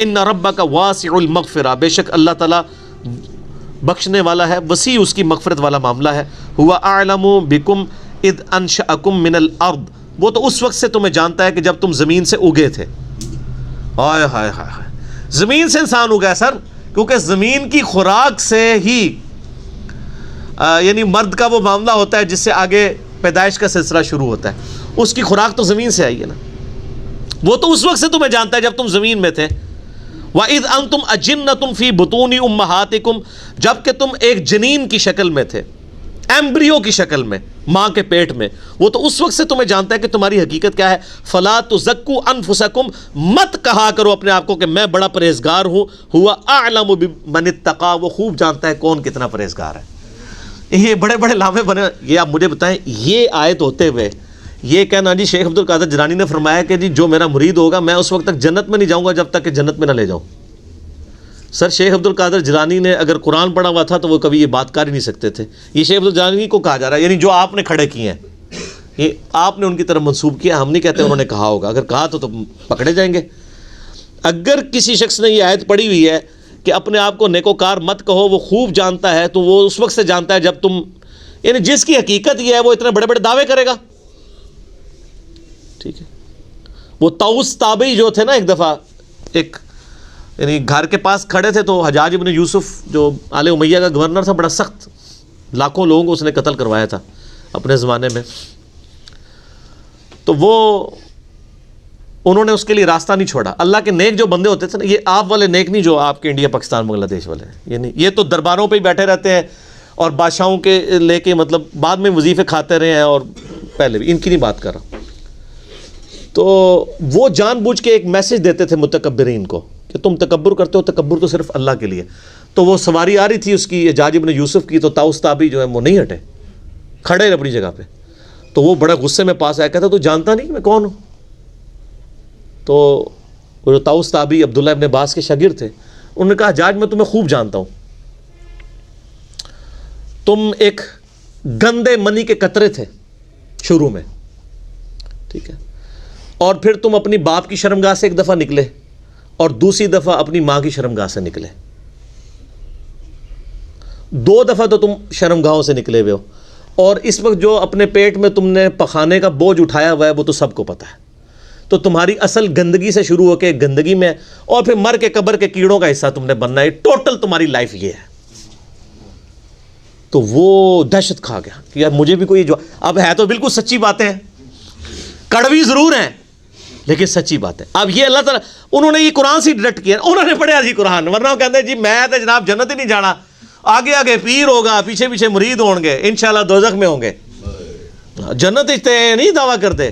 ان ربک واسع المغفرہ، بے شک اللہ تعالیٰ بخشنے والا ہے، وسیع اس کی مغفرت والا معاملہ ہے۔ ہوا اعلم بکم اذ انشأکم من الارض، وہ تو اس وقت سے تمہیں جانتا ہے کہ جب تم زمین سے اگے تھے۔ ہائے ہائے ہائے، زمین سے انسان اگا ہے سر، کیونکہ زمین کی خوراک سے ہی یعنی مرد کا وہ معاملہ ہوتا ہے جس سے آگے پیدائش کا سلسلہ شروع ہوتا ہے، اس کی خوراک تو زمین سے آئی ہے نا۔ وہ تو اس وقت سے تمہیں جانتا ہے جب تم زمین میں تھے۔ وَإِذْ أَنْتُمْ أَجِنَّةٌ فِي بُطُونِ أُمَّهَاتِكُمْ، جب کہ تم ایک جنین کی شکل میں تھے، ایمبریو کی شکل میں، ماں کے پیٹ میں، وہ تو اس وقت سے تمہیں جانتا ہے کہ تمہاری حقیقت کیا ہے۔ فَلَا تُزَكُّوا أَنفُسَكُمْ، مت کہا کرو اپنے آپ کو کہ میں بڑا پرہیزگار ہوں، ہوا اعلم بمن اتقى، وہ خوب جانتا ہے کون کتنا پرہیزگار ہے۔ یہ بڑے بڑے لامے بنے۔ یہ آپ مجھے بتائیں، یہ آیت ہوتے ہوئے یہ کہنا جی شیخ عبد القادر جیلانی نے فرمایا کہ جی جو میرا مرید ہوگا میں اس وقت تک جنت میں نہیں جاؤں گا جب تک کہ جنت میں نہ لے جاؤں۔ سر شیخ عبد القادر جیلانی نے اگر قرآن پڑھا ہوا تھا تو وہ کبھی یہ بات کر ہی نہیں سکتے تھے۔ یہ شیخ عبد القادر جیلانی کو کہا جا رہا ہے، یعنی جو آپ نے کھڑے کیے ہیں، یہ آپ نے ان کی طرف منسوب کیا، ہم نہیں کہتے انہوں نے کہا ہوگا، اگر کہا تو پکڑے جائیں گے۔ اگر کسی شخص نے یہ آیت پڑھی ہوئی ہے کہ اپنے آپ کو نیکوکار مت کہو، وہ خوب جانتا ہے، تو وہ اس وقت سے جانتا ہے جب تم، یعنی جس کی حقیقت یہ ہے وہ اتنے بڑے بڑے دعوے کرے گا۔ ٹھیک ہے، وہ طاؤس تابعی جو تھے نا، ایک دفعہ ایک یعنی گھر کے پاس کھڑے تھے، تو حجاج ابن یوسف جو آل امیہ کا گورنر تھا، بڑا سخت، لاکھوں لوگوں کو اس نے قتل کروایا تھا اپنے زمانے میں، تو وہ انہوں نے اس کے لیے راستہ نہیں چھوڑا۔ اللہ کے نیک جو بندے ہوتے تھے نا، یہ آپ والے نیک نہیں جو آپ کے انڈیا پاکستان بنگلہ دیش والے ہیں، یعنی یہ تو درباروں پہ ہی بیٹھے رہتے ہیں اور بادشاہوں کے لے کے مطلب بعد میں وظیفے کھاتے رہے ہیں، اور پہلے بھی ان کی نہیں بات کر رہا۔ تو وہ جان بوجھ کے ایک میسج دیتے تھے متکبرین کو کہ تم تکبر کرتے ہو، تکبر تو صرف اللہ کے لیے۔ تو وہ سواری آ رہی تھی اس کی حجاج ابن یوسف کی، تو طاؤس تابعی جو ہے وہ نہیں ہٹے، کھڑے رہے اپنی جگہ پہ۔ تو وہ بڑے غصے میں پاس آیا، کہتا تو جانتا نہیں کہ میں کون ہوں؟ تو وہ جو طاؤس تابعی عبداللہ ابن عباس کے شاگرد تھے، انہوں نے کہا حجاج میں تمہیں خوب جانتا ہوں، تم ایک گندے منی کے قطرے تھے شروع میں، ٹھیک ہے، اور پھر تم اپنی باپ کی شرمگاہ سے ایک دفعہ نکلے اور دوسری دفعہ اپنی ماں کی شرمگاہ سے نکلے، 2 دفعہ تو تم شرمگاہوں سے نکلے ہوئے ہو، اور اس وقت جو اپنے پیٹ میں تم نے پخانے کا بوجھ اٹھایا ہوا ہے وہ تو سب کو پتہ ہے۔ تو تمہاری اصل گندگی سے شروع ہو کے گندگی میں، اور پھر مر کے قبر کے کیڑوں کا حصہ تم نے بننا ہے، ٹوٹل تمہاری لائف یہ ہے۔ تو وہ دہشت کھا گیا کہ یار مجھے بھی کوئی جو، اب ہے تو بالکل سچی باتیں ہیں، کڑوی ضرور ہیں لیکن سچی بات ہے۔ اب یہ اللہ تعالیٰ، انہوں نے یہ قرآن سے ڈائریکٹ کیا، انہوں نے پڑھا جی قرآن، ورنہ وہ کہتے ہیں جی میں تو جناب جنت ہی نہیں جانا، آگے آگے پیر ہوگا، پیچھے پیچھے مرید ہوں گے، انشاءاللہ دوزخ میں ہوں گے۔ جنت تے نہیں دعویٰ کرتے،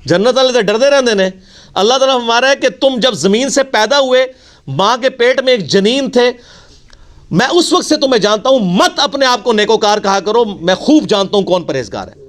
جنت والے تو ڈردے رہتے ہیں۔ اللہ تعالیٰ ہمارا ہے کہ تم جب زمین سے پیدا ہوئے، ماں کے پیٹ میں ایک جنین تھے، میں اس وقت سے تمہیں جانتا ہوں، مت اپنے آپ کو نیکوکار کہا کرو، میں خوب جانتا ہوں کون پرہیزگار ہے۔